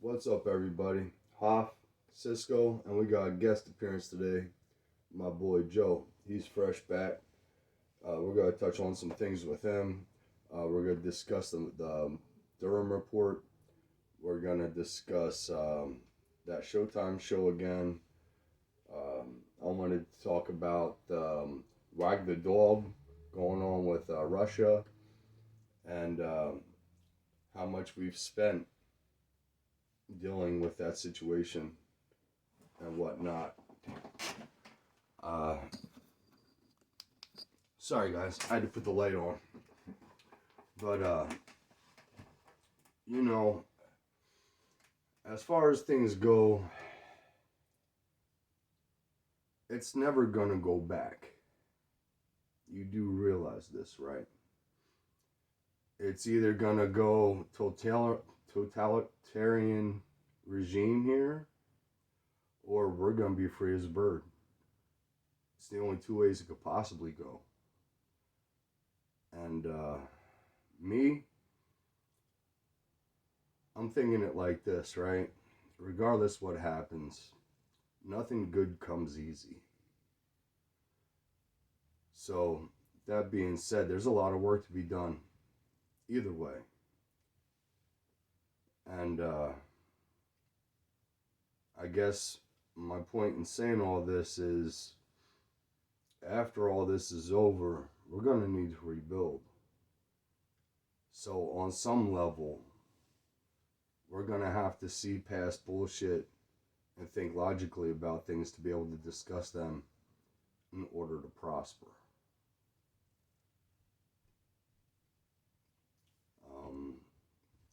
What's up, everybody? Hoff, Cisco, and we got a guest appearance today. My boy Joe. He's fresh back. We're gonna touch on some things with him. We're gonna discuss the Durham report. We're gonna discuss that Showtime show again. I wanted to talk about Wag the Dog going on with Russia and how much we've spent dealing with that situation and whatnot. Sorry guys, I had to put the light on. But as far as things go, it's never gonna go back. You do realize this, right? It's either gonna go totalitarian regime here, or we're gonna be free as a bird. It's the only two ways it could possibly go. And I'm thinking it like this, right? Regardless what happens, nothing good comes easy. So, that being said, there's a lot of work to be done either way. And I guess my point in saying all this is, after all this is over, we're going to need to rebuild. So on some level, we're going to have to see past bullshit and think logically about things to be able to discuss them in order to prosper.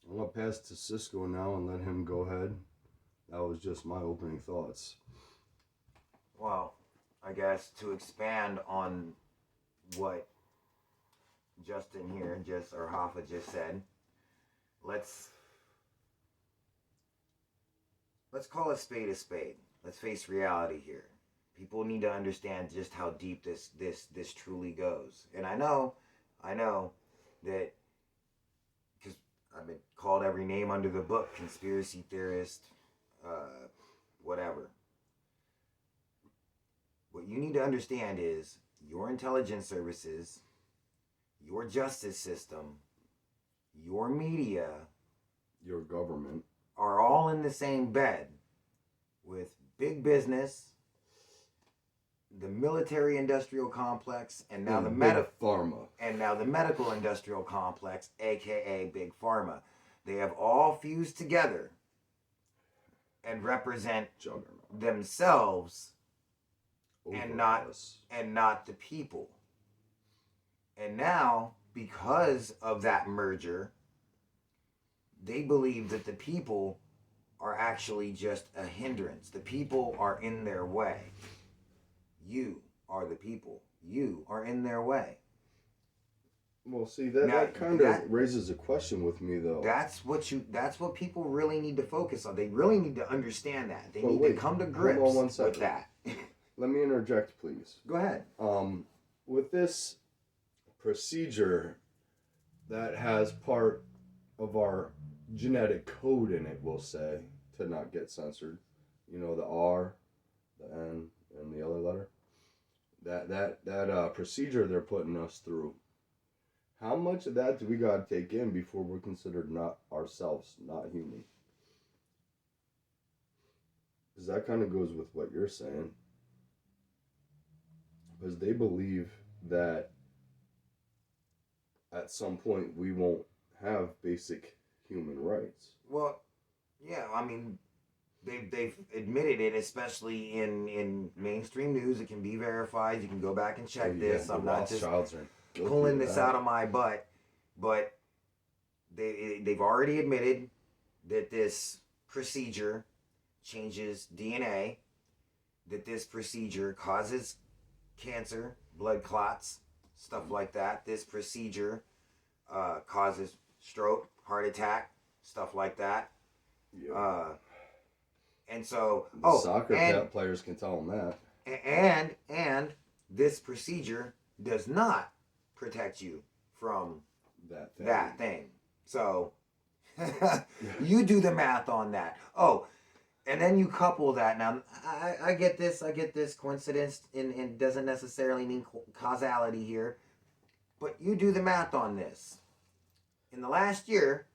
I'm going to pass to Cisco now and let him go ahead. That was just my opening thoughts. Well, I guess to expand on what Justin here or Hoffa just said, let's call a spade a spade. Let's face reality here. People need to understand just how deep this truly goes. And I know that, because I've been called every name under the book, conspiracy theorist, whatever. What you need to understand is your intelligence services, your justice system, your media, your government, are all in the same bed with big business, the military-industrial complex, and now pharma, and now the medical-industrial complex, aka Big Pharma. They have all fused together and represent themselves and not the people. And now, because of that merger, they believe that the people are actually just a hindrance. The people are in their way. You are the people. You are in their way. Well, see, that kind of raises a question with me, though. That's what people really need to focus on. They really need to understand that. They need to come to grips with that. Let me interject, please. Go ahead. With this procedure that has part of our genetic code in it, we'll say, to not get censored. You know, the R, the N, and the other letter. That procedure they're putting us through. How much of that do we gotta take in before we're considered not ourselves, not human? Because that kind of goes with what you're saying. Because they believe that at some point we won't have basic human rights. Well, yeah, I mean, they've admitted it, especially in mainstream news. It can be verified. You can go back and check this. I'm not just pulling this out of my butt, but they've already admitted that this procedure changes DNA, that this procedure causes cancer, blood clots, stuff like that. This procedure causes stroke, heart attack, stuff like that. Yeah. And so, soccer players can tell them that. And this procedure does not protect you from that thing. So, You do the math on that. Oh, and then you couple that. Now, I get this. I get this coincidence, and doesn't necessarily mean causality here. But you do the math on this. In the last year,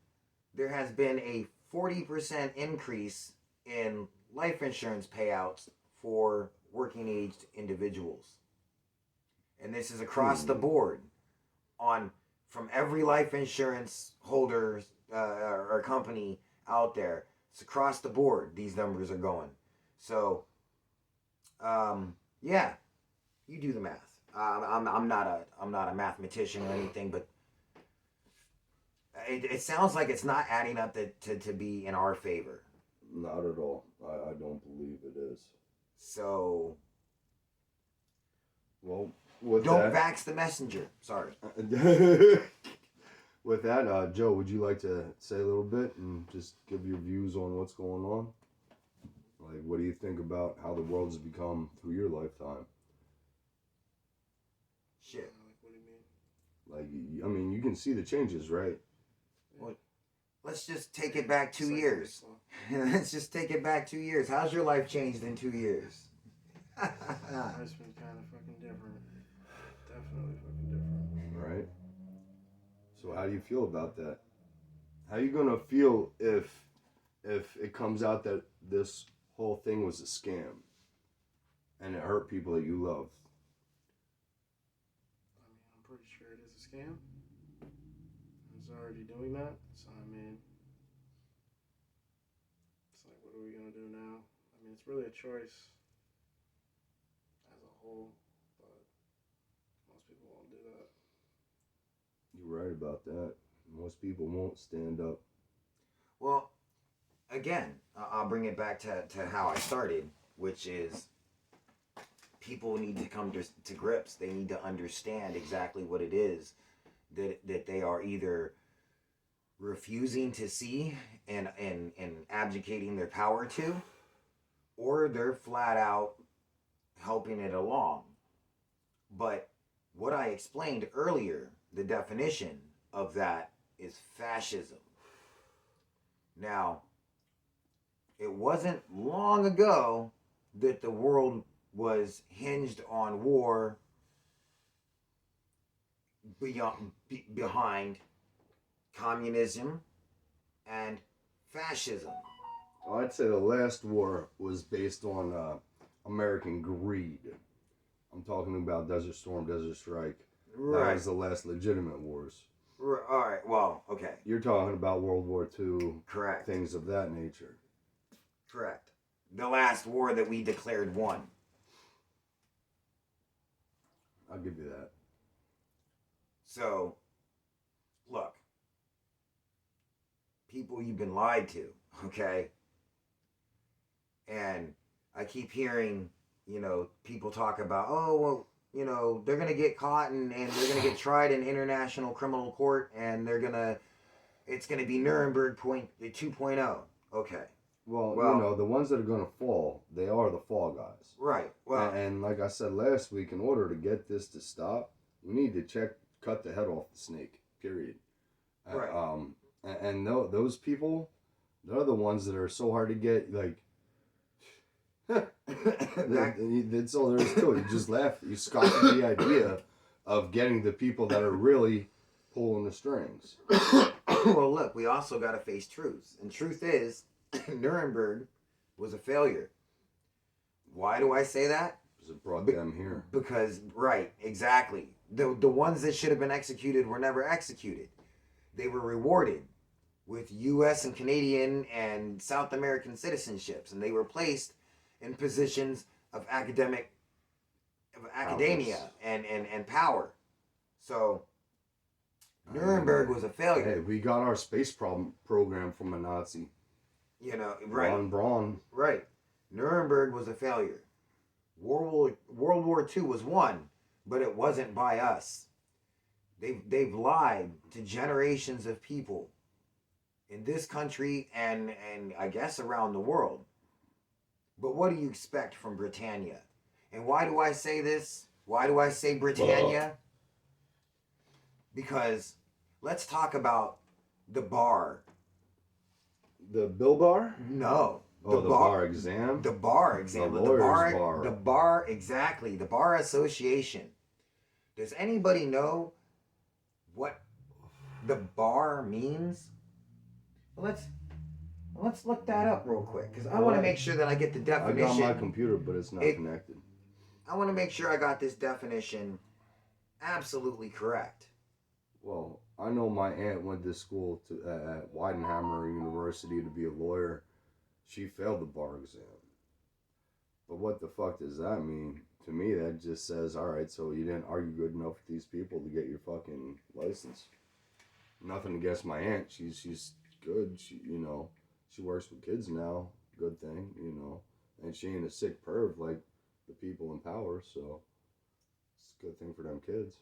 there has been a 40% increase in life insurance payouts for working aged individuals. And this is across the board on from every life insurance holder or company out there. It's across the board. These numbers are going. So, yeah, you do the math. I'm not a mathematician or anything, but it sounds like it's not adding up to be in our favor. Not at all. I don't believe it is. So, well, don't vax the messenger. Sorry. With that, Joe, would you like to say a little bit and just give your views on what's going on? Like, what do you think about how the world has become through your lifetime? Shit. What do you mean? Like, I mean, you can see the changes, right? Well, let's just take it back 2 years. Let's just take it back 2 years. How's your life changed in 2 years? Life's been kind of fucking different. Definitely fucking different. Right? So how do you feel about that? How are you gonna feel if it comes out that this whole thing was a scam and it hurt people that you love? I mean, I'm pretty sure it is a scam. It's already doing that. So, I mean, it's like, what are we going to do now? I mean, it's really a choice as a whole, but most people won't do that. You're right about that. Most people won't stand up. Well, again, I'll bring it back to how I started, which is people need to come to grips. They need to understand exactly what it is that they are either refusing to see and abdicating their power to, or they're flat out helping it along. But what I explained earlier, the definition of that is fascism. Now, it wasn't long ago that the world was hinged on war behind communism and fascism. I'd say the last war was based on American greed. I'm talking about Desert Storm, Desert Strike. Right. That was the last legitimate wars. All right. Well, okay. You're talking about World War II. Correct. Things of that nature. Correct. The last war that we declared won. I'll give you that. So, look. People, you've been lied to, okay? And I keep hearing, people talk about, oh, well, they're going to get caught and they're going to get tried in international criminal court and it's going to be Nuremberg 2.0. Okay. Well, the ones that are going to fall, they are the fall guys. Right. Well, and like I said last week, in order to get this to stop, we need to cut the head off the snake, period. Right. And those people, they're the ones that are so hard to get, like, that's all there is to it. You just laugh. You scoff at the idea of getting the people that are really pulling the strings. Well, look, we also got to face truths. And truth is, Nuremberg was a failure. Why do I say that? Because it brought them here. Because, right, exactly. The ones that should have been executed were never executed. They were rewarded with U.S. and Canadian and South American citizenships, and they were placed in positions of academia and power. So Nuremberg was a failure. Hey, we got our space program from a Nazi. Right. Von Braun. Right. Nuremberg was a failure. World War II was won, but it wasn't by us. They've lied to generations of people in this country and I guess around the world. But what do you expect from Britannia? And why do I say this? Why do I say Britannia? Because let's talk about the bar The Bill Bar? No. The bar exam? The bar exam. The lawyer's bar. The bar, exactly. The Bar Association. Does anybody know what the bar means? Let's look that up real quick, because I want to make sure that I get the definition. I got my computer, but it's not connected. I want to make sure I got this definition absolutely correct. Well, I know my aunt went to school at Weidenhammer University to be a lawyer. She failed the bar exam. But what the fuck does that mean? To me, that just says, all right, so you didn't argue good enough with these people to get your fucking license. Nothing against my aunt. She's good. She works with kids now. Good thing, And she ain't a sick perv like the people in power, so it's a good thing for them kids.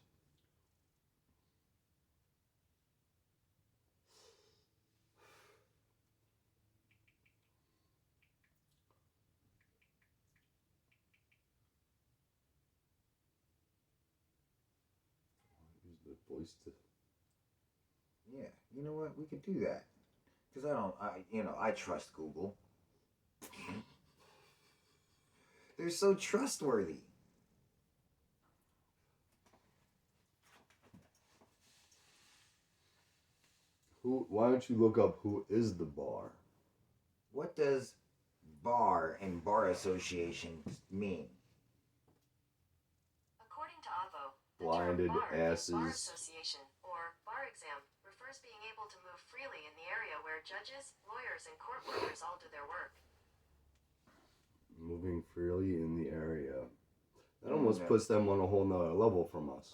Use the voice to... Yeah, you know what? We could do that. Because I trust Google. They're so trustworthy. Why don't you look up who is the bar? What does bar and bar association mean? According to AVO, the Blinded term bar asses. Bar association or bar exam refers being able to move freely in the area where judges, lawyers, and court workers all do their work. Moving freely in the area. That almost puts them on a whole nother level from us.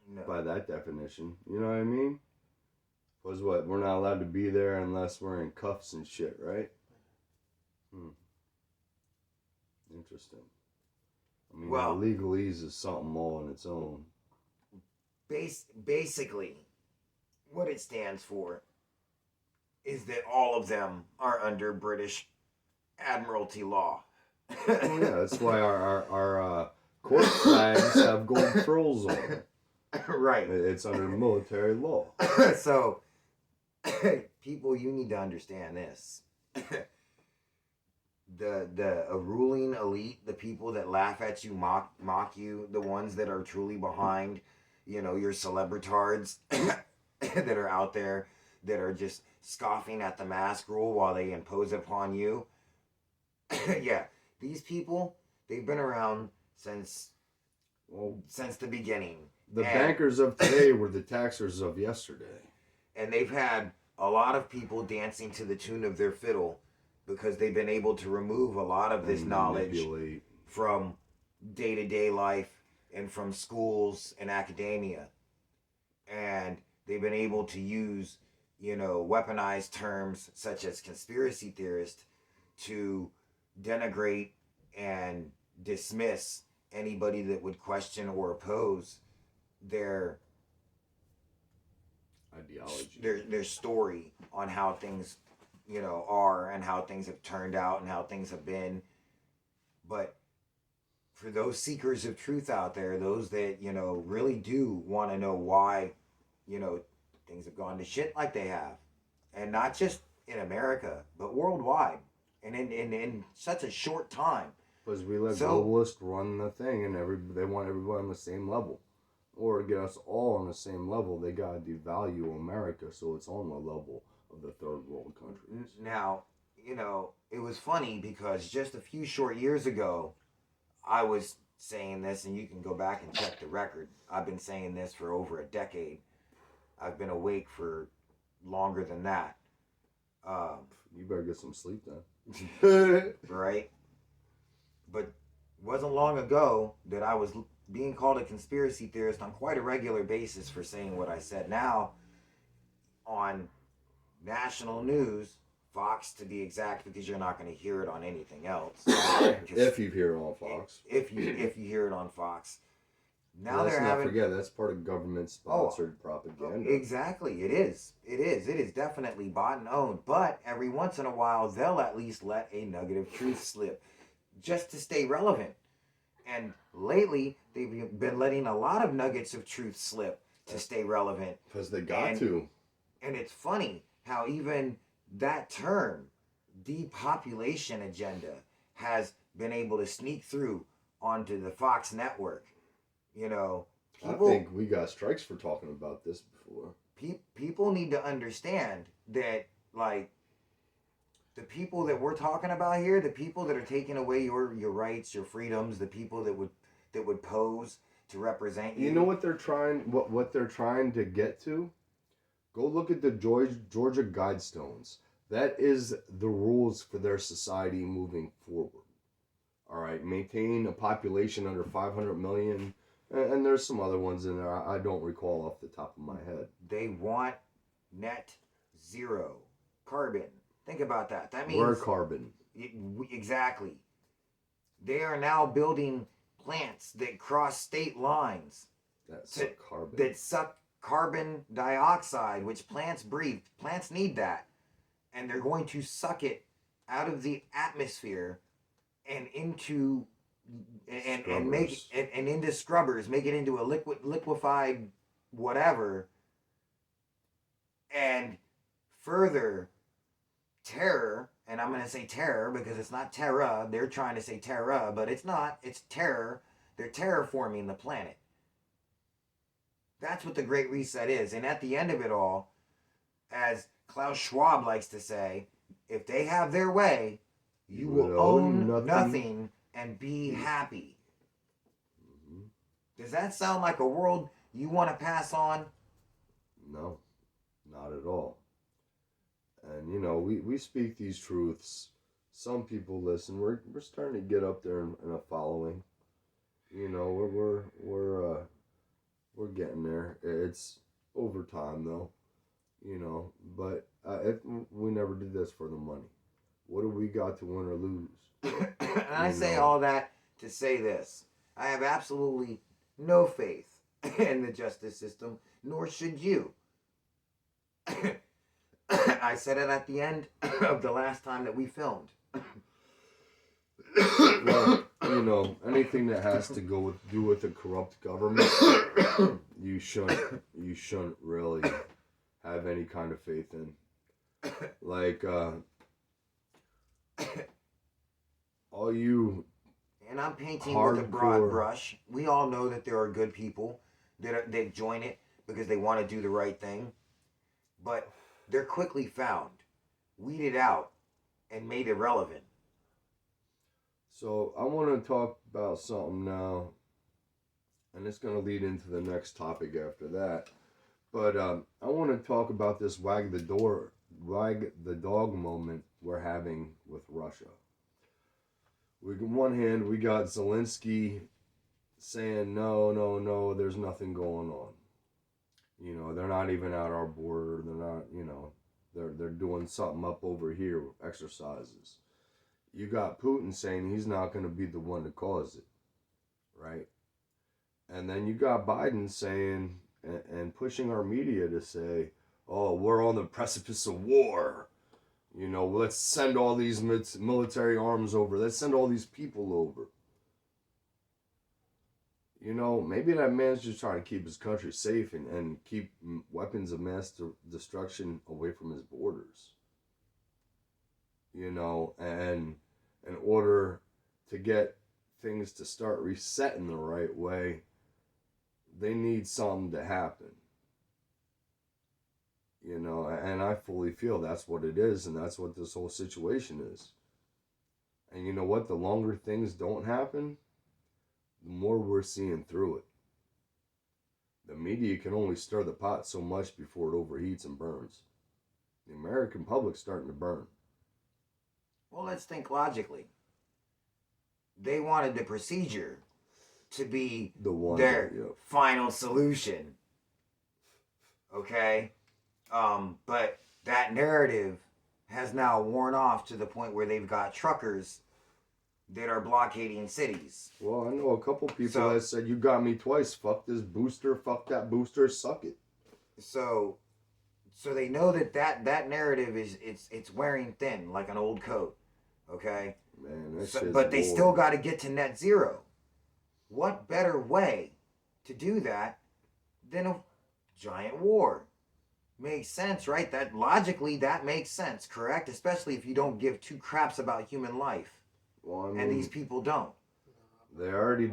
No. By that definition. You know what I mean? Because what? We're not allowed to be there unless we're in cuffs and shit, right? Interesting. I mean, legalese is something all on its own. Basically, what it stands for is that all of them are under British Admiralty law. Oh yeah, that's why our court flags have gold frills on them. Right. It's under military law. So, people, you need to understand this. The ruling elite, the people that laugh at you, mock you, the ones that are truly behind, your celebritards that are out there that are just scoffing at the mask rule while they impose upon you. Yeah, these people, they've been around since the beginning. The bankers of today were the taxers of yesterday. And they've had a lot of people dancing to the tune of their fiddle because they've been able to remove a lot of this knowledge from day-to-day life and from schools and academia. And they've been able to use, weaponized terms such as conspiracy theorist to denigrate and dismiss anybody that would question or oppose their ideology, their story on how things are and how things have turned out and how things have been. But for those seekers of truth out there, those that really do want to know why things have gone to shit like they have, and not just in America but worldwide and in such a short time, because we let globalists run the thing, and they want everybody on the same level. Or to get us all on the same level, they gotta devalue America so it's on the level of the third world countries. Now, it was funny because just a few short years ago, I was saying this, and you can go back and check the record. I've been saying this for over a decade. I've been awake for longer than that. You better get some sleep then. Right? But it wasn't long ago that I was being called a conspiracy theorist on quite a regular basis for saying what I said. Now, on national news, Fox to be exact, because you're not going to hear it on anything else. If you hear it on Fox. If you hear it on Fox. Now let's not forget, that's part of government-sponsored propaganda. Exactly, it is. It is definitely bought and owned. But every once in a while, they'll at least let a nugget of truth slip, just to stay relevant. And lately, they've been letting a lot of nuggets of truth slip to stay relevant. Because they got to. And it's funny how even that term, depopulation agenda, has been able to sneak through onto the Fox network. You know, people, I think we got strikes for talking about this before. People need to understand that, like, the people that we're talking about here, the people that are taking away your rights, your freedoms, the people that would pose to represent you. You know what they're trying? What they're trying to get to? Go look at the Georgia Guidestones. That is the rules for their society moving forward. All right, maintain a population under 500 million, and there's some other ones in there I don't recall off the top of my head. They want net zero carbon. Think about that. That means we're carbon. Exactly. They are now building plants that cross state lines. That suck carbon dioxide, which plants breathe. Plants need that. And they're going to suck it out of the atmosphere and into and make it and into scrubbers, make it into a liquefied whatever, and further terror. And I'm going to say terror because it's not terra. They're trying to say terra, but it's not. It's terror. They're terraforming the planet. That's what the Great Reset is. And at the end of it all, as Klaus Schwab likes to say, if they have their way, you will own nothing and be happy. Mm-hmm. Does that sound like a world you want to pass on? No, not at all. And, you know, we speak these truths. Some people listen. We're starting to get up there in a following. You know, we're getting there. It's over time, though. You know, but we never did this for the money. What do we got to win or lose? And I say all that to say this. I have absolutely no faith in the justice system, nor should you. I said it at the end of the last time that we filmed. Well, you know, anything that has to do with a corrupt government, you shouldn't really have any kind of faith in. Like, all you... And I'm painting with a broad brush. We all know that there are good people that join it because they want to do the right thing. But they're quickly found, weeded out, and made irrelevant. So I want to talk about something now, and it's going to lead into the next topic after that. But I want to talk about this wag the dog moment we're having with Russia. On one hand, we got Zelensky saying, no, there's nothing going on. You know, they're not even at our border. They're not, you know, they're doing something up over here, exercises. You got Putin saying he's not going to be the one to cause it, right? And then you got Biden saying and pushing our media to say, oh, we're on the precipice of war. You know, let's send all these military arms over. Let's send all these people over. You know, maybe that man's just trying to keep his country safe and keep weapons of mass destruction away from his borders. You know, and in order to get things to start resetting the right way, they need something to happen. You know, and I fully feel that's what it is, and that's what this whole situation is. And you know what? The longer things don't happen, the more we're seeing through it. The media can only stir the pot so much before it overheats and burns. The American public's starting to burn. Well, let's think logically. They wanted the procedure to be their final solution. Okay? But that narrative has now worn off to the point where they've got truckers that are blockading cities. Well, I know a couple people that said, you got me twice. Fuck this booster. Fuck that booster. Suck it. So they know that narrative is it's wearing thin like an old coat. Okay? Man, but they still got to get to net zero. What better way to do that than a giant war? Makes sense, right? That logically, that makes sense, correct? Especially if you don't give two craps about human life. Well, I mean, and these people don't. They already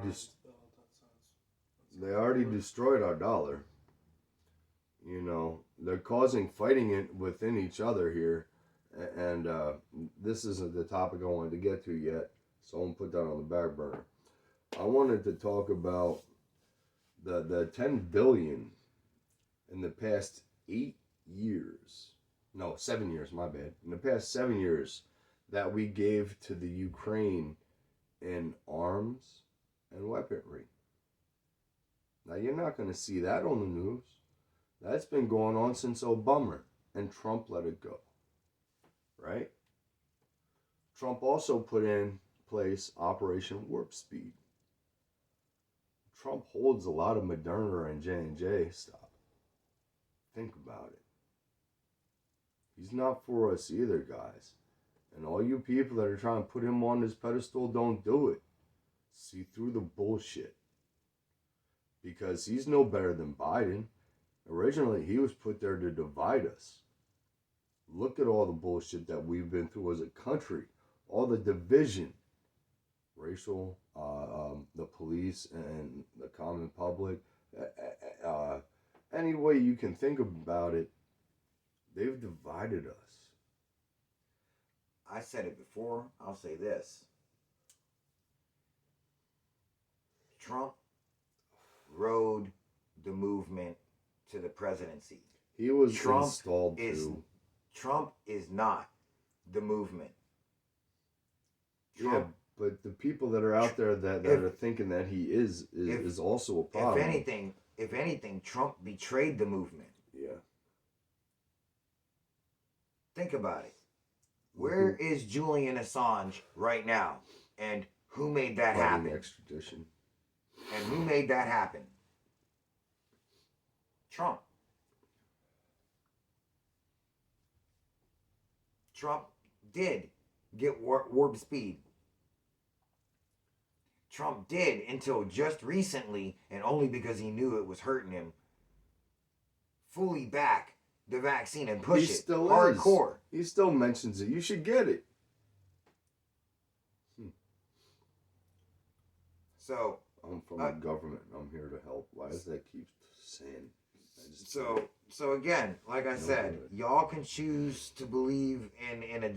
destroyed our dollar. You know, they're causing fighting it within each other here, and this isn't the topic I wanted to get to yet, so I'm gonna put that on the back burner. I wanted to talk about the 10 billion in the past 7 years, my bad. In the past 7 years that we gave to the Ukraine in arms and weaponry. Now you're not going to see that on the news. That's been going on since Obama, and Trump let it go. Right? Trump also put in place Operation Warp Speed. Trump holds a lot of Moderna and J&J stuff. Think about it. He's not for us either, guys. And all you people that are trying to put him on this pedestal, don't do it. See through the bullshit. Because he's no better than Biden. Originally, he was put there to divide us. Look at all the bullshit that we've been through as a country. All the division. Racial, the police and the common public. Any way you can think about it, they've divided us. I said it before, I'll say this. Trump rode the movement to the presidency. He was installed too. Trump is not the movement. Trump, but the people that are out there that are thinking that he is also a problem. If anything, Trump betrayed the movement. Yeah. Think about it. Where is Julian Assange right now? And who made that happen? Extradition. And who made that happen? Trump. Trump did get warp speed. Trump did until just recently, and only because he knew it was hurting him, fully back the vaccine and push it hardcore. He still mentions it. You should get it. So I'm from the government. I'm here to help. Why does that keep saying? So again, like I said, y'all can choose to believe in a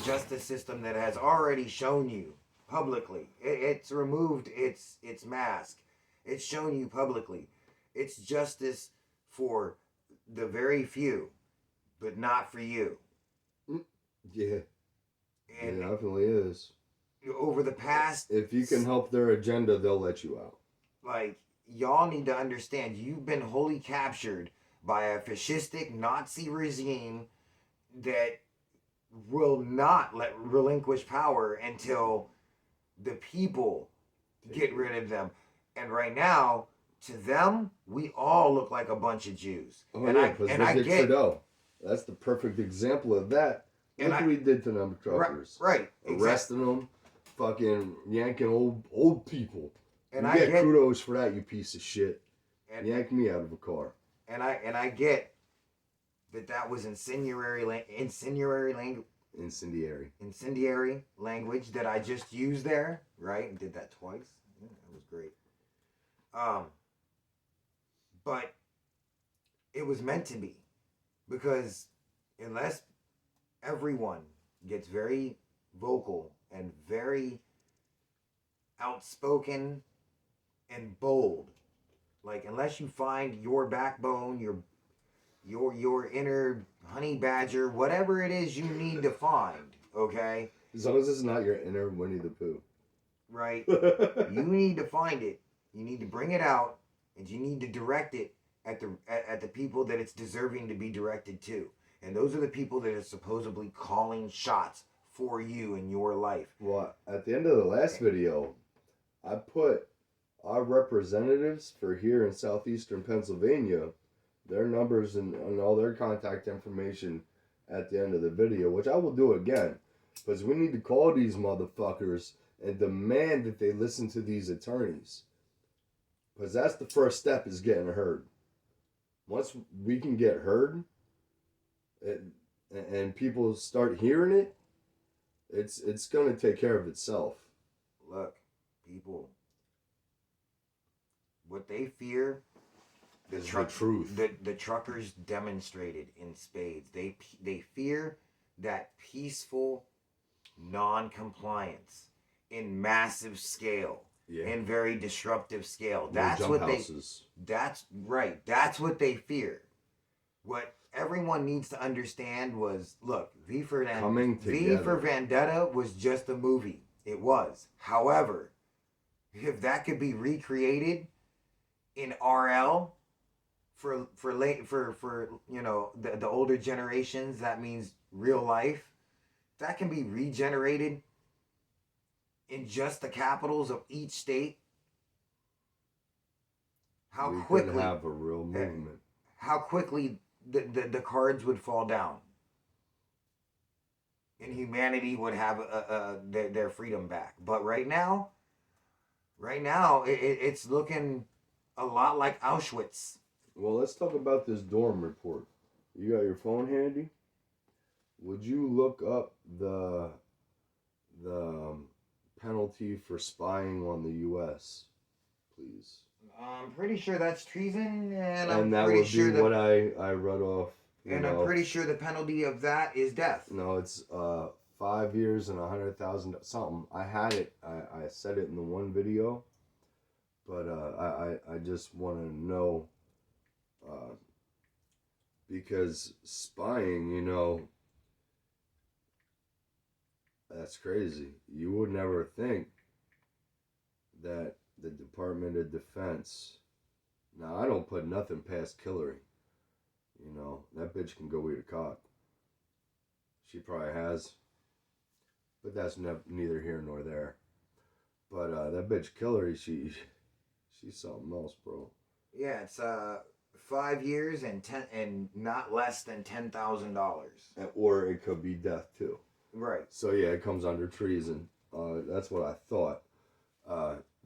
justice system that has already shown you publicly. It's removed its mask. It's shown you publicly. It's justice for the very few, but not for you. Yeah. And it definitely is. Over the past... If you can help their agenda, they'll let you out. Like, y'all need to understand, you've been wholly captured by a fascistic Nazi regime that will not relinquish power until the people get rid of them. And right now, to them, we all look like a bunch of Jews. Oh, and I get Trudeau. That's the perfect example of that. Look what he did to them truckers. Right. Arresting them, fucking yanking old people. And you I get get kudos for that, you piece of shit. And yank me out of a car. And I get that was incendiary language that I just used there, right? And did that twice. Yeah, that was great. But it was meant to be, because unless everyone gets very vocal and very outspoken and bold, like unless you find your backbone, your inner honey badger, whatever it is you need to find, okay? As long as it's not your inner Winnie the Pooh. Right? You need to find it. You need to bring it out, and you need to direct it at the people that it's deserving to be directed to. And those are the people that are supposedly calling shots for you in your life. Well, at the end of the last video, I put our representatives for here in southeastern Pennsylvania, their numbers and all their contact information at the end of the video, which I will do again. Because we need to call these motherfuckers and demand that they listen to these attorneys. Because that's the first step, is getting heard. Once we can get heard, and people start hearing it, it's gonna take care of itself. Look, people, what they fear, the truth. The truckers demonstrated in spades. They fear that peaceful non-compliance in massive scale, in very disruptive scale. That's what houses. That's right. That's what they fear. What everyone needs to understand was, look, V for Vendetta was just a movie. It was. However, if that could be recreated in RL for you know, the older generations, that means real life. That can be regenerated in just the capitals of each state. We could have a real movement. How quickly the cards would fall down, and humanity would have their freedom back. But right now, it's looking a lot like Auschwitz. Well, let's talk about this dorm report. You got your phone handy? Would you look up the penalty for spying on the U.S., please? I'm pretty sure that's treason, and I'm that pretty would sure be what I read off. And I'm pretty sure the penalty of that is death. No, it's 5 years and 100,000 something. I had it. I said it in the one video, but I just want to know because spying, you know, that's crazy. You would never think that the Department of Defense. Now, I don't put nothing past Hillary. You know, that bitch can go eat a cock. She probably has. But that's neither here nor there. But that bitch Hillary, she's something else, bro. Yeah, it's 5 years and not less than $10,000. Or it could be death too. Right. So yeah, it comes under treason. That's what I thought.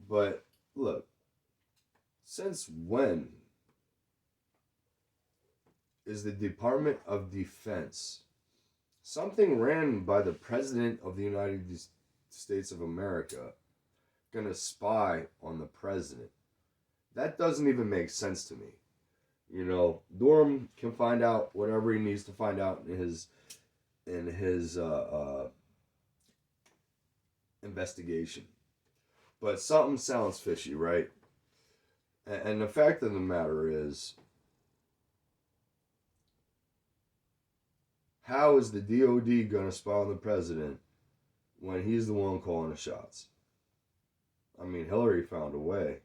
But look, since when is the Department of Defense, something ran by the President of the United States of America, gonna spy on the president? That doesn't even make sense to me. You know, Durham can find out whatever he needs to find out in his investigation. But something sounds fishy, right? And the fact of the matter is, how is the DOD going to spy on the president when he's the one calling the shots? I mean, Hillary found a way.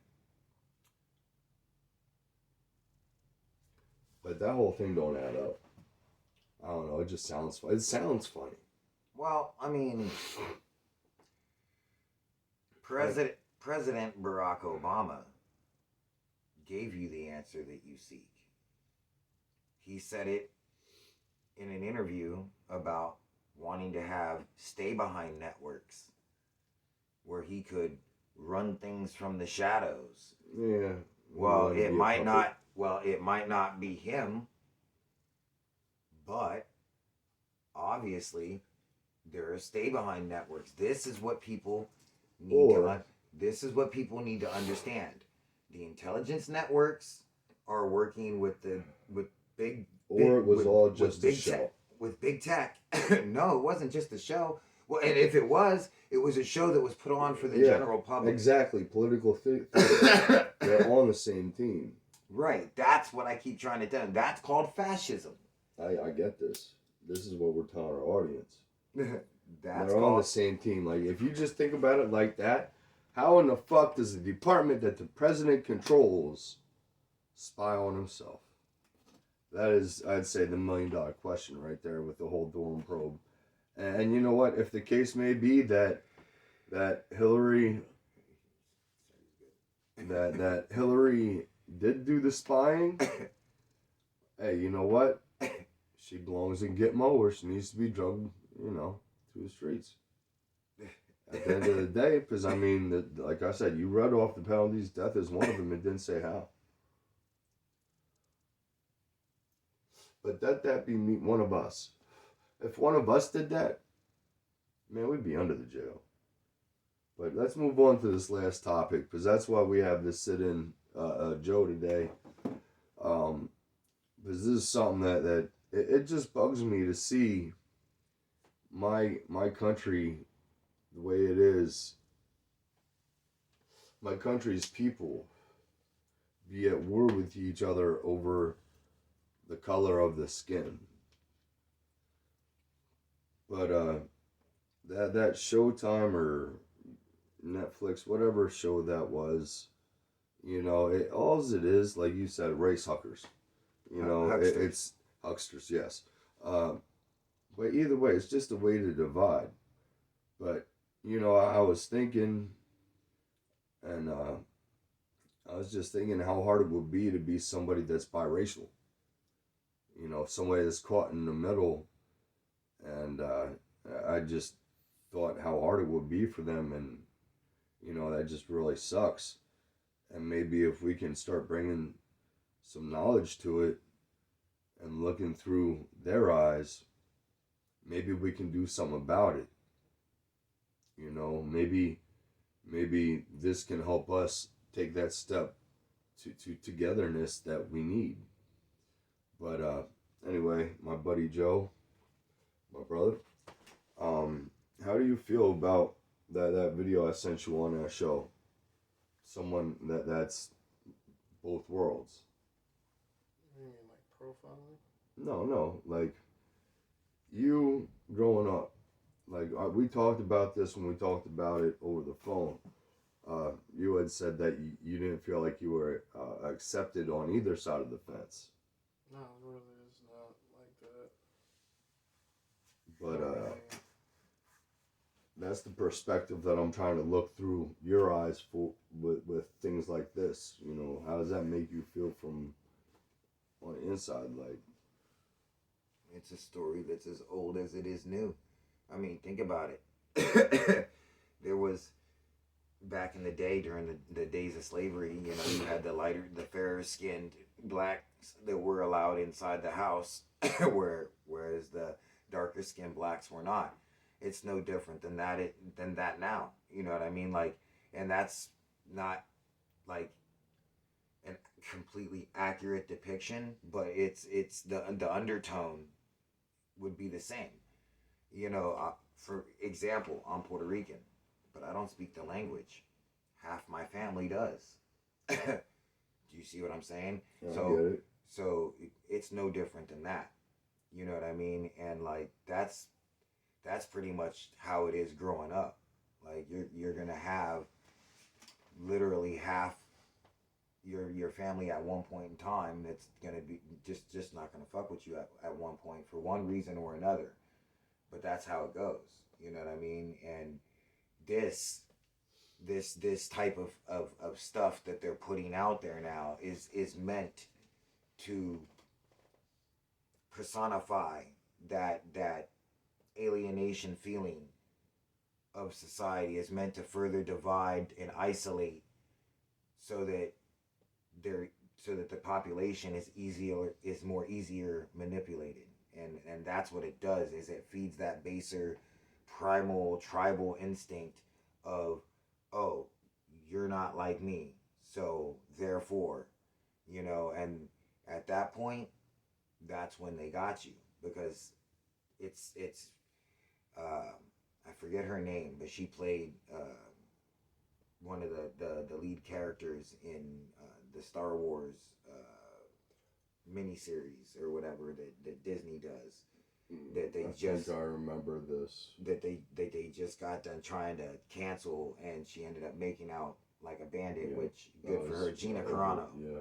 But that whole thing don't add up. I don't know. It just sounds funny. It sounds funny. Well, I mean, President Barack Obama gave you the answer that you seek. He said it in an interview about wanting to have stay-behind networks where he could run things from the shadows. Yeah. Well, it might not. Well, it might not be him, but obviously there are stay-behind networks. This is what people need This is what people need to understand. The intelligence networks are working with big. Or it was all just a show. With big tech. No, it wasn't just a show. Well, and if it was a show that was put on for the general public. Exactly. Political theater. They're on the same team. Right. That's what I keep trying to tell them. That's called fascism. I get this. This is what we're telling our audience. They're on the same team. Like, if you just think about it like that, how in the fuck does the department that the president controls spy on himself? That is, I'd say, the $1 million question right there with the whole Durham probe. And you know what? If the case may be that Hillary that Hillary did do the spying, hey, you know what? She belongs in Gitmo, or she needs to be drugged, you know, to the streets. At the end of the day, because I mean, like I said, you read off the penalties. Death is one of them. It didn't say how. But that be me, one of us. If one of us did that, man, we'd be under the jail. But let's move on to this last topic, because that's why we have this sit-in Joe today. Because this is something that it just bugs me to see my country the way it is. My country's people be at war with each other over the color of the skin. But that Showtime or Netflix, whatever show that was, you know, all it is, like you said, race huckers. You know, it's hucksters, yes. But either way, it's just a way to divide. But, you know, I was thinking, and I was just thinking how hard it would be to be somebody that's biracial. You know, somebody that's caught in the middle. And I just thought how hard it would be for them. And, you know, that just really sucks. And maybe if we can start bringing some knowledge to it and looking through their eyes, maybe we can do something about it. You know, maybe this can help us take that step to togetherness that we need. But anyway, my buddy Joe, my brother, how do you feel about that video I sent you on that show? Someone that's both worlds. You mean like profiling? No, like you growing up. Like we talked about this when we talked about it over the phone. You had said that you didn't feel like you were accepted on either side of the fence. No, it really is not like that. But that's the perspective that I'm trying to look through your eyes for with things like this. You know, how does that make you feel from on the inside? Like, it's a story that's as old as it is new. I mean, think about it. There was, back in the day, during the days of slavery, you know, you had the fairer skinned blacks that were allowed inside the house, whereas the darker skinned blacks were not. It's no different than that now. You know what I mean? Like, and that's not like a completely accurate depiction, but it's the undertone would be the same. You know, for example, I'm Puerto Rican, but I don't speak the language. Half my family does. Do you see what I'm saying? I get it. So it's no different than that. You know what I mean? And like that's pretty much how it is growing up. Like you're gonna have literally half your family at one point in time that's gonna be just not gonna fuck with you at one point for one reason or another. But that's how it goes. You know what I mean? And this type of stuff that they're putting out there now is meant to personify that alienation feeling of society, is meant to further divide and isolate so that the population is more easier manipulated. And that's what it does, is it feeds that baser primal tribal instinct of, oh, you're not like me, so therefore, you know. And at that point, that's when they got you, because it's I forget her name, but she played one of the lead characters in the Star Wars miniseries or whatever that Disney does. That they think I remember this. That they just got done trying to cancel, and she ended up making out like a bandit, which good for her. Gina Carano. Yeah.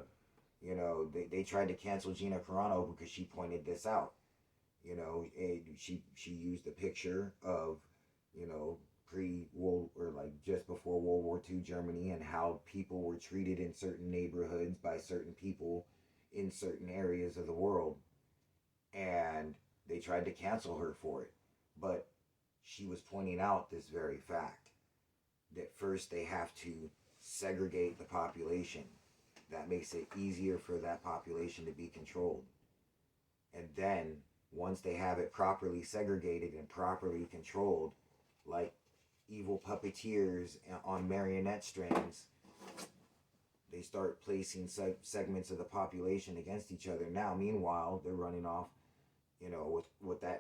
You know, they tried to cancel Gina Carano because she pointed this out. You know, she used a picture of, you know, pre-World, or like just before World War II Germany, and how people were treated in certain neighborhoods by certain people in certain areas of the world. And they tried to cancel her for it. But she was pointing out this very fact, that first they have to segregate the population. That makes it easier for that population to be controlled. And then once they have it properly segregated and properly controlled, like evil puppeteers on marionette strings, they start placing segments of the population against each other. Now, meanwhile, they're running off,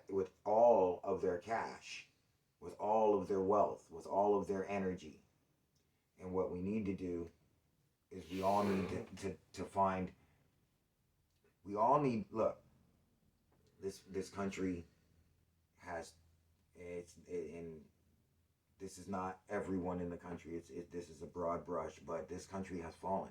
with all of their cash, with all of their wealth, with all of their energy. And what we need to do is we all need to find. We all need, look. This country has, and this is not everyone in the country. This is a broad brush, but this country has fallen.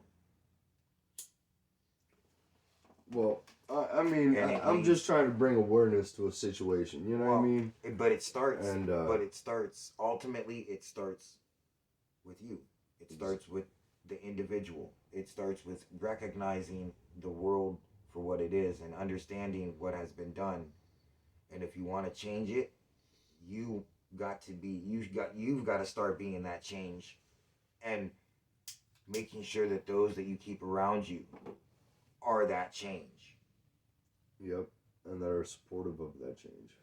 Well, I mean, I'm just trying to bring awareness to a situation. You know what I mean? But it starts. Ultimately, it starts with you. It starts with the individual. It starts with recognizing the world for what it is and understanding what has been done. And if you want to change it, you've got to start being that change, and making sure that those that you keep around you are that change. Yep, and that are supportive of that change.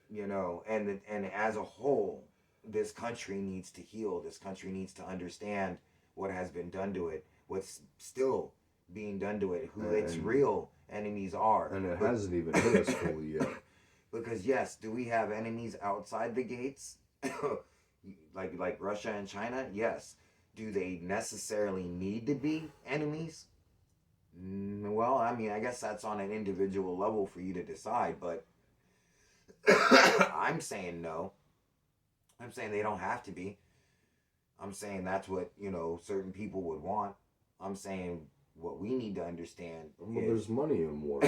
And as a whole, this country needs to heal. This country needs to understand what has been done to it, what's still being done to it, who its real enemies are. And it hasn't even hit us fully yet. Because yes, do we have enemies outside the gates? like Russia and China? Yes. Do they necessarily need to be enemies? Well, I mean, I guess that's on an individual level for you to decide, but I'm saying no. I'm saying they don't have to be. I'm saying that's what, certain people would want. I'm saying what we need to understand there's money in war.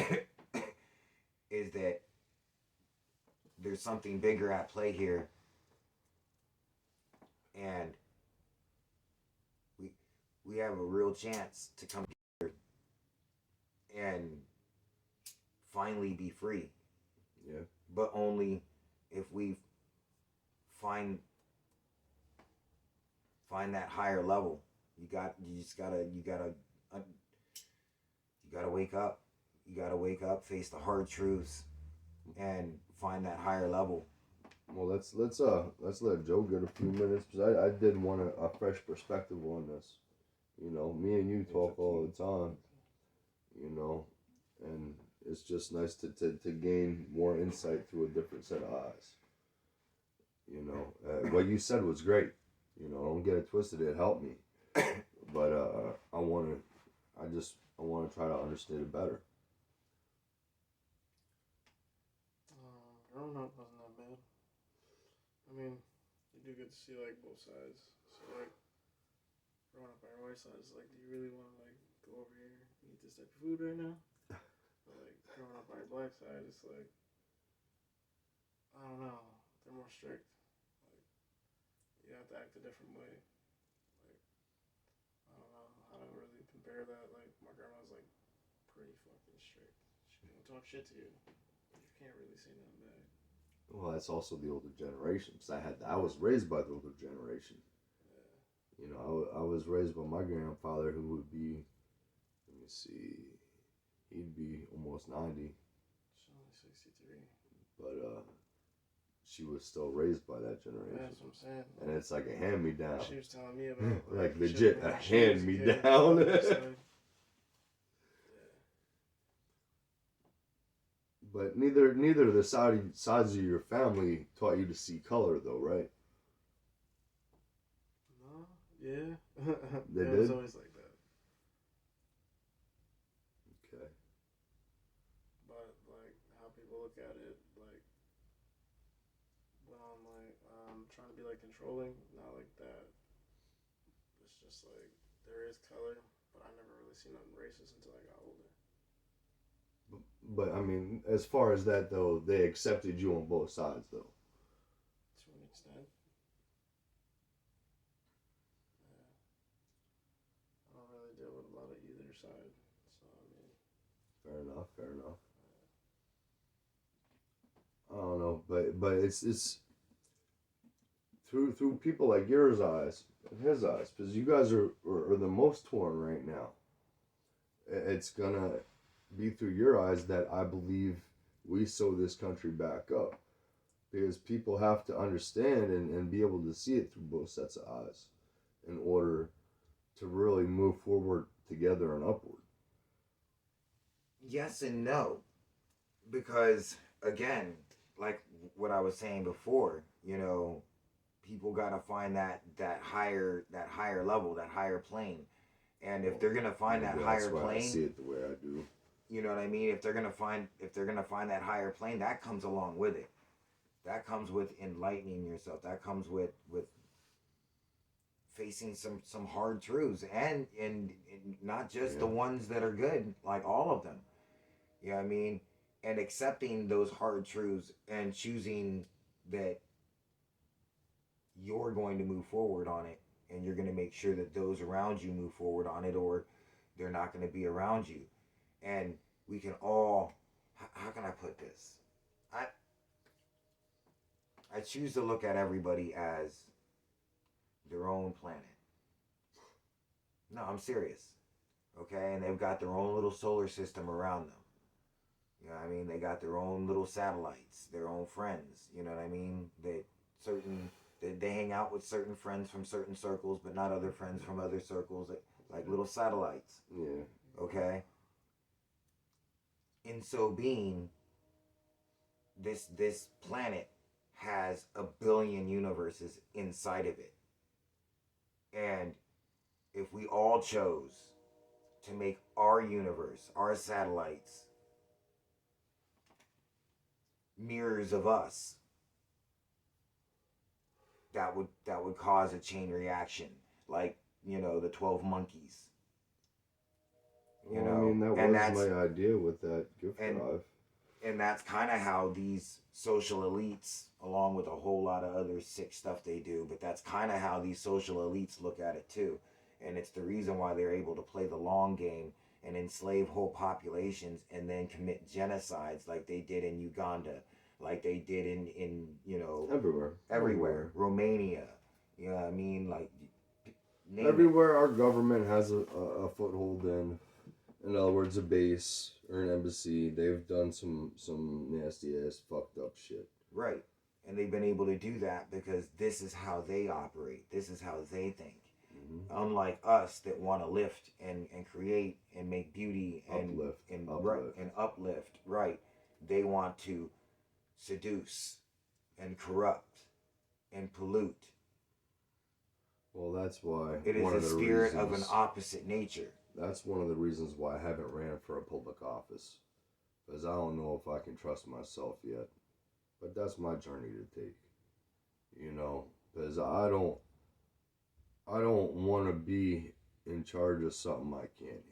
Is that there's something bigger at play here, and we have a real chance to come together and finally be free. Yeah. But only if we find that higher level. You gotta wake up. You gotta wake up, face the hard truths, and find that higher level. Well, let's let Joe get a few minutes, because I did want a fresh perspective on this. Me and you talk all the time. And it's just nice to gain more insight through a different set of eyes. What you said was great. Don't get it twisted. It helped me, but I want to try to understand it better. Growing up wasn't that bad. I mean, you do get to see both sides. So growing up by our white side is do you really want to go over here and eat this type of food right now? But growing up by our black side, it's I don't know. They're more strict. You have to act a different way. I don't know how to really compare that. My grandma's pretty fucking strict. She don't talk shit to you. You can't really say nothing back. Well, that's also the older generation, because I was raised by the older generation. Yeah. I was raised by my grandfather, who would be, let me see, he'd be almost 90. She's only 63. But she was still raised by that generation. Yeah, that's what I'm saying. And it's like a hand-me-down. She was telling me about legit a hand-me-down. But neither of the sides of your family taught you to see color, though, right? No, yeah. They did? It was always like that. Okay. But how people look at it, when I'm trying to be controlling, not like that. It's just there is color, but I never really seen nothing racist until I got older. But I mean, as far as that though, they accepted you on both sides though. To an extent. Yeah. I don't really deal with a lot of either side, so I mean. Fair enough. I don't know, but it's through people like yours eyes and his eyes, because you guys are the most torn right now. It's gonna be through your eyes that I believe we sew this country back up. Because people have to understand and be able to see it through both sets of eyes in order to really move forward together and upward. Yes and no. Because, again, like what I was saying before, people got to find that higher level, that higher plane. And if they're going to find that higher plane, I see it the way I do. You know what I mean? If they're going to find that higher plane, that comes along with it. That comes with enlightening yourself. That comes with facing some hard truths, and not just the ones that are good, like all of them. You know what I mean? And accepting those hard truths and choosing that you're going to move forward on it, and you're going to make sure that those around you move forward on it, or they're not going to be around you. And we can all, how can I put this? I choose to look at everybody as their own planet. No, I'm serious. Okay? And they've got their own little solar system around them. You know what I mean? They got their own little satellites, their own friends. You know what I mean? They hang out with certain friends from certain circles, but not other friends from other circles, like little satellites. Yeah. Okay? In so being, this planet has 1 billion universes inside of it. And if we all chose to make our universe, our satellites, mirrors of us, that would cause a chain reaction, like the 12 monkeys. I mean, that was my idea with that gift drive. And that's kind of how these social elites, along with a whole lot of other sick stuff they do, but that's kind of how these social elites look at it too. And it's the reason why they're able to play the long game and enslave whole populations and then commit genocides like they did in Uganda, like they did in everywhere. Romania, you know what I mean? Like, everywhere our government has a foothold in other words, a base or an embassy, they've done some nasty ass fucked up shit. Right. And they've been able to do that because this is how they operate. This is how they think. Mm-hmm. Unlike us that want to lift and create and make beauty and uplift. Right. They want to seduce and corrupt and pollute. Well, that's why it is a spirit of an opposite nature. That's one of the reasons why I haven't ran for a public office, because I don't know if I can trust myself yet. But that's my journey to take, because I don't want to be in charge of something I can't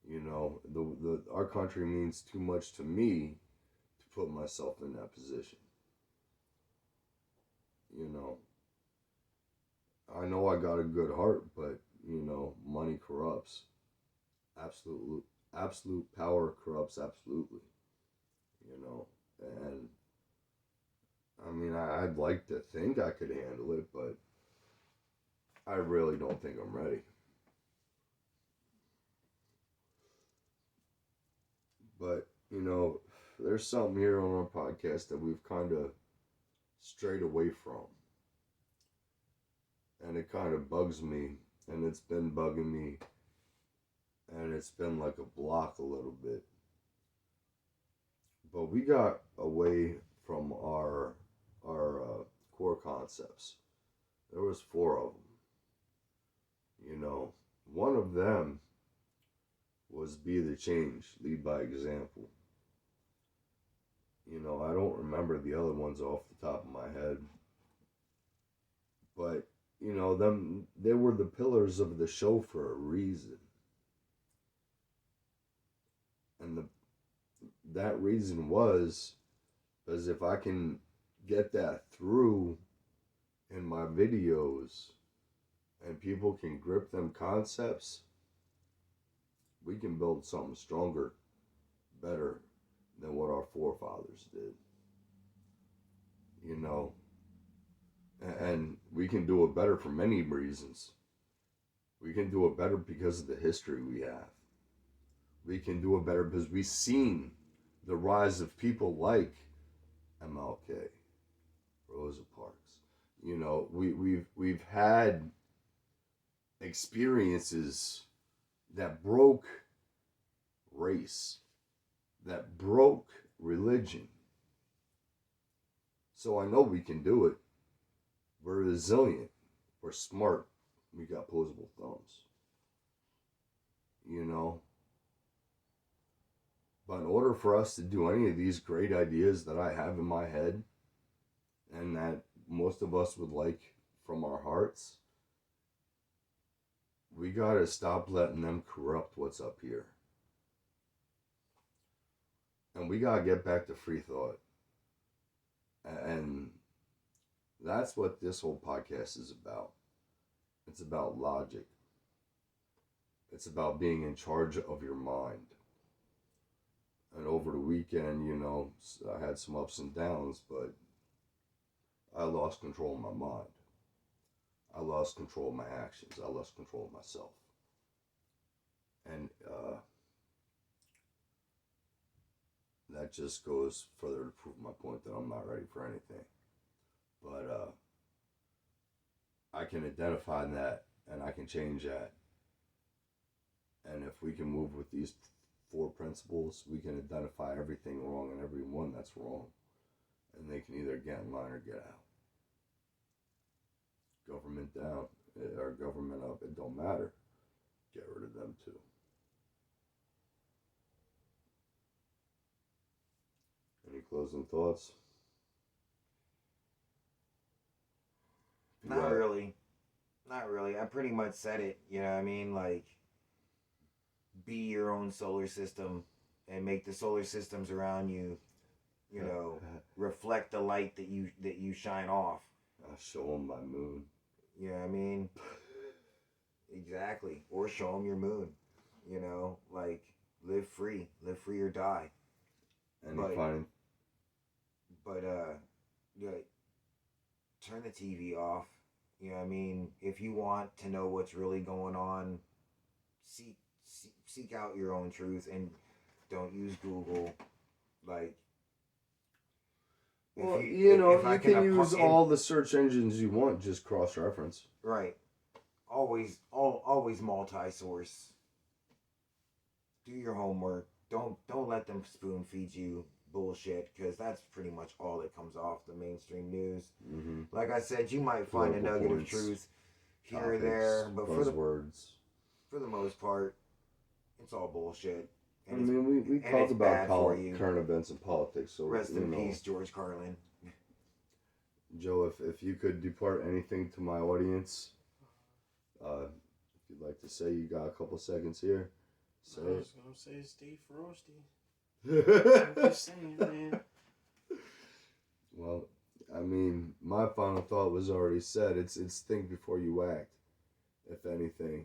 handle. Our country means too much to me to put myself in that position. I know I got a good heart, but money corrupts. Absolute power corrupts absolutely. And I mean, I'd like to think I could handle it, but I really don't think I'm ready. But, there's something here on our podcast that we've kind of strayed away from. And it kind of bugs me, and it's been bugging me, and it's been like a block a little bit. But we got away from our core concepts. There was 4 of them. One of them was be the change, lead by example. I don't remember the other ones off the top of my head. But they were the pillars of the show for a reason. And that reason was because if I can get that through in my videos and people can grip them concepts, we can build something stronger, better than what our forefathers did. And we can do it better for many reasons. We can do it better because of the history we have. We can do it better because we've seen the rise of people like MLK, Rosa Parks. You know, we've had experiences that broke race, that broke religion. So I know we can do it. We're resilient. We're smart. We got opposable thumbs. You know? But in order for us to do any of these great ideas that I have in my head, and that most of us would like from our hearts, we gotta stop letting them corrupt what's up here. And we gotta get back to free thought. And that's what this whole podcast is about. It's about logic. It's about being in charge of your mind. And over the weekend, you know, I had some ups and downs, but I lost control of my mind. I lost control of my actions. I lost control of myself. And that just goes further to prove my point that I'm not ready for anything. But I can identify that, and I can change that. And if we can move with these 4 principles, we can identify everything wrong and everyone that's wrong. And they can either get in line or get out. Government down or government up, it don't matter. Get rid of them too. Any closing thoughts? Not really. Not really. I pretty much said it. You know what I mean? Like, be your own solar system and make the solar systems around you, you know, reflect the light that you shine off. I'll show them my moon. You know what I mean? Exactly. Or show them your moon. You know, like, live free or die. But yeah, turn the TV off. You know what I mean? If you want to know what's really going on, seek out your own truth and don't use Google. Like, well, you can use all the search engines you want, just cross-reference. Right. Always multi-source. Do your homework. Don't let them spoon feed you bullshit, because that's pretty much all that comes off the mainstream news. Mm-hmm. Like I said, you might find a nugget of truth here or there, but for the most part, it's all bullshit. And I mean, we talk about current events and politics. So rest in peace, George Carlin. Joe, if you could depart anything to my audience, if you'd like to say, you got a couple seconds here. I was gonna say, stay frosty. I'm just saying, man. Well, I mean, my final thought was already said. It's think before you act. If anything,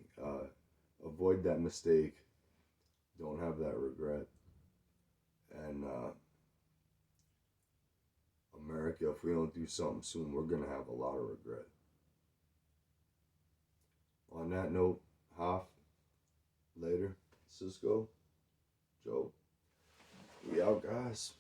avoid that mistake. Don't have that regret. And America, if we don't do something soon, we're gonna have a lot of regret. On that note, Hoff, later, Cisco, Joe, we out, guys.